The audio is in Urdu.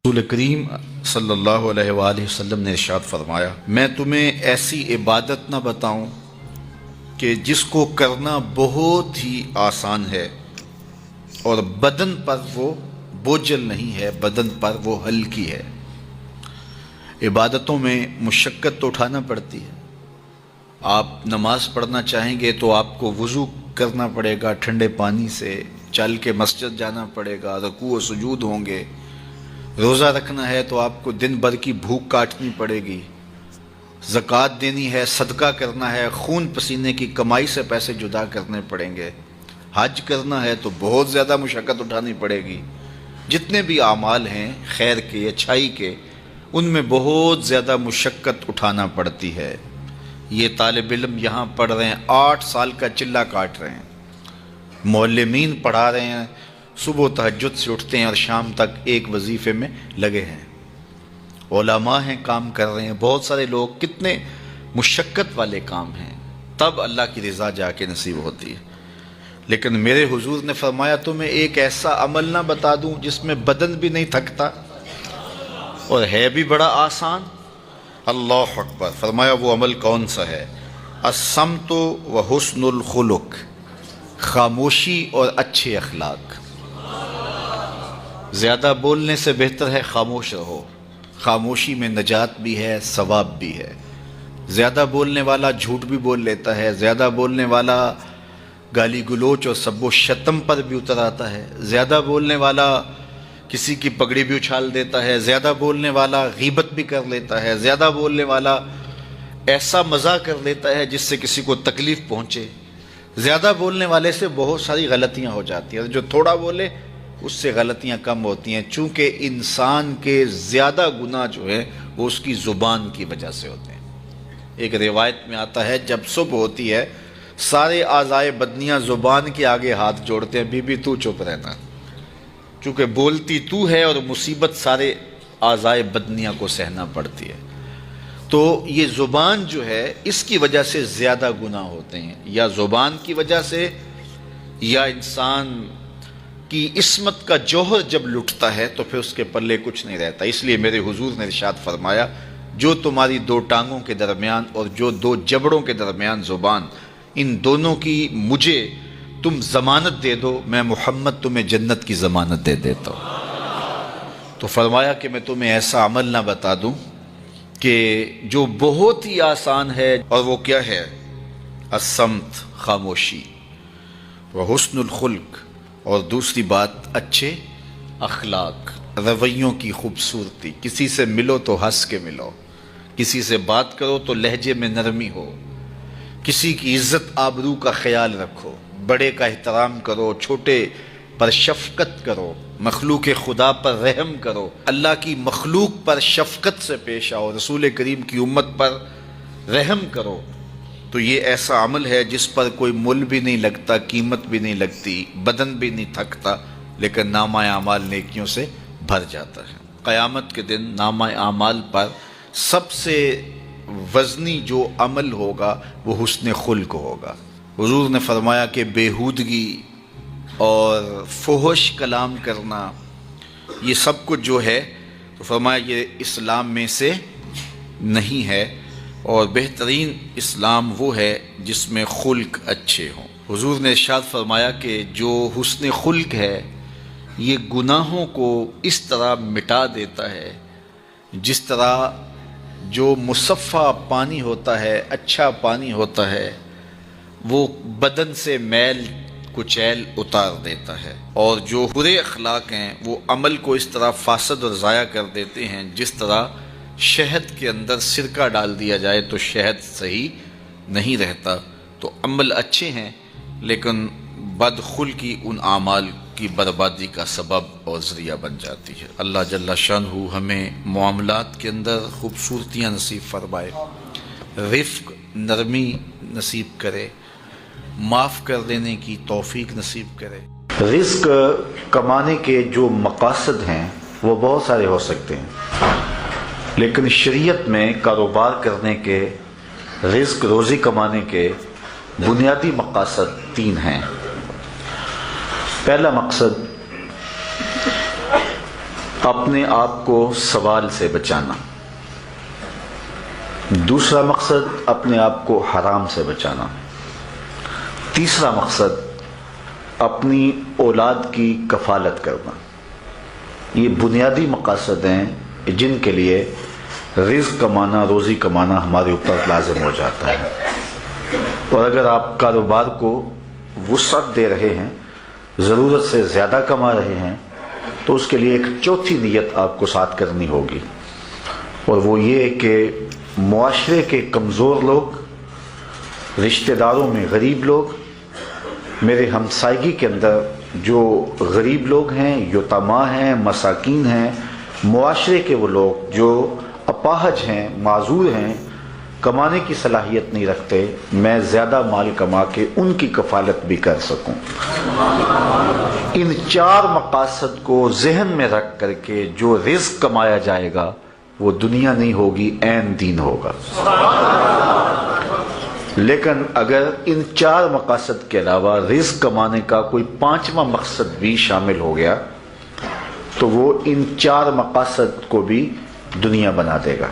رسول کریم صلی اللہ علیہ وآلہ وسلم نے ارشاد فرمایا، میں تمہیں ایسی عبادت نہ بتاؤں کہ جس کو کرنا بہت ہی آسان ہے اور بدن پر وہ بوجھل نہیں ہے، بدن پر وہ ہلکی ہے۔ عبادتوں میں مشقت تو اٹھانا پڑتی ہے۔ آپ نماز پڑھنا چاہیں گے تو آپ کو وضو کرنا پڑے گا ٹھنڈے پانی سے، چل کے مسجد جانا پڑے گا، رکوع و سجود ہوں گے۔ روزہ رکھنا ہے تو آپ کو دن بھر کی بھوک کاٹنی پڑے گی، زکوٰۃ دینی ہے، صدقہ کرنا ہے، خون پسینے کی کمائی سے پیسے جدا کرنے پڑیں گے، حج کرنا ہے تو بہت زیادہ مشقت اٹھانی پڑے گی۔ جتنے بھی اعمال ہیں خیر کے، اچھائی کے، ان میں بہت زیادہ مشقت اٹھانا پڑتی ہے۔ یہ طالب علم یہاں پڑھ رہے ہیں، 8 سال کا چلہ کاٹ رہے ہیں، معلمین پڑھا رہے ہیں، صبح تہجد سے اٹھتے ہیں اور شام تک ایک وظیفے میں لگے ہیں، علماء ہیں کام کر رہے ہیں، بہت سارے لوگ، کتنے مشقت والے کام ہیں، تب اللہ کی رضا جا کے نصیب ہوتی ہے۔ لیکن میرے حضور نے فرمایا تمہیں ایک ایسا عمل نہ بتا دوں جس میں بدن بھی نہیں تھکتا اور ہے بھی بڑا آسان؟ اللہ اکبر! فرمایا وہ عمل کون سا ہے؟ الصمت و حسن الخلق، خاموشی اور اچھے اخلاق۔ زیادہ بولنے سے بہتر ہے خاموش رہو، خاموشی میں نجات بھی ہے، ثواب بھی ہے۔ زیادہ بولنے والا جھوٹ بھی بول لیتا ہے، زیادہ بولنے والا گالی گلوچ اور سب و شتم پر بھی اتر آتا ہے، زیادہ بولنے والا کسی کی پگڑی بھی اچھال دیتا ہے، زیادہ بولنے والا غیبت بھی کر لیتا ہے، زیادہ بولنے والا ایسا مزاح کر لیتا ہے جس سے کسی کو تکلیف پہنچے۔ زیادہ بولنے والے سے بہت ساری غلطیاں ہو جاتی ہیں، جو تھوڑا بولے اس سے غلطیاں کم ہوتی ہیں، چونکہ انسان کے زیادہ گناہ جو ہے وہ اس کی زبان کی وجہ سے ہوتے ہیں۔ ایک روایت میں آتا ہے جب صبح ہوتی ہے سارے اعضائے بدنیاں زبان کے آگے ہاتھ جوڑتے ہیں، بی بی تو چپ رہنا، چونکہ بولتی تو ہے اور مصیبت سارے اعضائے بدنیاں کو سہنا پڑتی ہے۔ تو یہ زبان جو ہے اس کی وجہ سے زیادہ گناہ ہوتے ہیں، یا زبان کی وجہ سے، یا انسان کی عصمت کا جوہر جب لٹتا ہے تو پھر اس کے پلے کچھ نہیں رہتا۔ اس لیے میرے حضور نے ارشاد فرمایا، جو تمہاری 2 ٹانگوں کے درمیان اور جو 2 جبڑوں کے درمیان زبان، ان دونوں کی مجھے تم ضمانت دے دو، میں محمد تمہیں جنت کی ضمانت دے دیتا ہوں۔ تو فرمایا کہ میں تمہیں ایسا عمل نہ بتا دوں کہ جو بہت ہی آسان ہے، اور وہ کیا ہے؟ الصمت، خاموشی، وحسن الخلق، اور دوسری بات اچھے اخلاق، رویوں کی خوبصورتی۔ کسی سے ملو تو ہنس کے ملو، کسی سے بات کرو تو لہجے میں نرمی ہو، کسی کی عزت آبرو کا خیال رکھو، بڑے کا احترام کرو، چھوٹے پر شفقت کرو، مخلوق خدا پر رحم کرو، اللہ کی مخلوق پر شفقت سے پیش آؤ، رسول کریم کی امت پر رحم کرو۔ تو یہ ایسا عمل ہے جس پر کوئی مول بھی نہیں لگتا، قیمت بھی نہیں لگتی، بدن بھی نہیں تھکتا، لیکن نامہ اعمال نیکیوں سے بھر جاتا ہے۔ قیامت کے دن نامہ اعمال پر سب سے وزنی جو عمل ہوگا وہ حسن خلق ہوگا۔ حضور نے فرمایا کہ بیہودگی اور فحش کلام کرنا، یہ سب کچھ جو ہے، تو فرمایا یہ اسلام میں سے نہیں ہے، اور بہترین اسلام وہ ہے جس میں خلق اچھے ہوں۔ حضور نے ارشاد فرمایا کہ جو حسن خلق ہے یہ گناہوں کو اس طرح مٹا دیتا ہے جس طرح جو مصفہ پانی ہوتا ہے، اچھا پانی ہوتا ہے، وہ بدن سے میل کچیل اتار دیتا ہے، اور جو برے اخلاق ہیں وہ عمل کو اس طرح فاسد اور ضائع کر دیتے ہیں جس طرح شہد کے اندر سرکہ ڈال دیا جائے تو شہد صحیح نہیں رہتا۔ تو عمل اچھے ہیں لیکن بدخلقی ان اعمال کی بربادی کا سبب اور ذریعہ بن جاتی ہے۔ اللہ جل شانہ ہمیں معاملات کے اندر خوبصورتیاں نصیب فرمائے، رفق، نرمی نصیب کرے، معاف کر دینے کی توفیق نصیب کرے۔ رزق کمانے کے جو مقاصد ہیں وہ بہت سارے ہو سکتے ہیں، لیکن شریعت میں کاروبار کرنے کے، رزق روزی کمانے کے بنیادی مقاصد 3 ہیں۔ پہلا مقصد اپنے آپ کو سوال سے بچانا، دوسرا مقصد اپنے آپ کو حرام سے بچانا، تیسرا مقصد اپنی اولاد کی کفالت کرنا۔ یہ بنیادی مقاصد ہیں جن کے لیے رزق کمانا، روزی کمانا ہمارے اوپر لازم ہو جاتا ہے۔ اور اگر آپ کاروبار کو وسعت دے رہے ہیں، ضرورت سے زیادہ کما رہے ہیں، تو اس کے لیے ایک چوتھی نیت آپ کو ساتھ کرنی ہوگی، اور وہ یہ کہ معاشرے کے کمزور لوگ، رشتہ داروں میں غریب لوگ، میرے ہمسائیگی کے اندر جو غریب لوگ ہیں، یتیما ہیں، مساکین ہیں، معاشرے کے وہ لوگ جو اپاہج ہیں، معذور ہیں، کمانے کی صلاحیت نہیں رکھتے، میں زیادہ مال کما کے ان کی کفالت بھی کر سکوں۔ ان چار مقاصد کو ذہن میں رکھ کر کے جو رزق کمایا جائے گا وہ دنیا نہیں ہوگی، عین دین ہوگا۔ لیکن اگر ان چار مقاصد کے علاوہ رزق کمانے کا کوئی پانچواں مقصد بھی شامل ہو گیا تو وہ ان چار مقاصد کو بھی دنیا بنا دے گا۔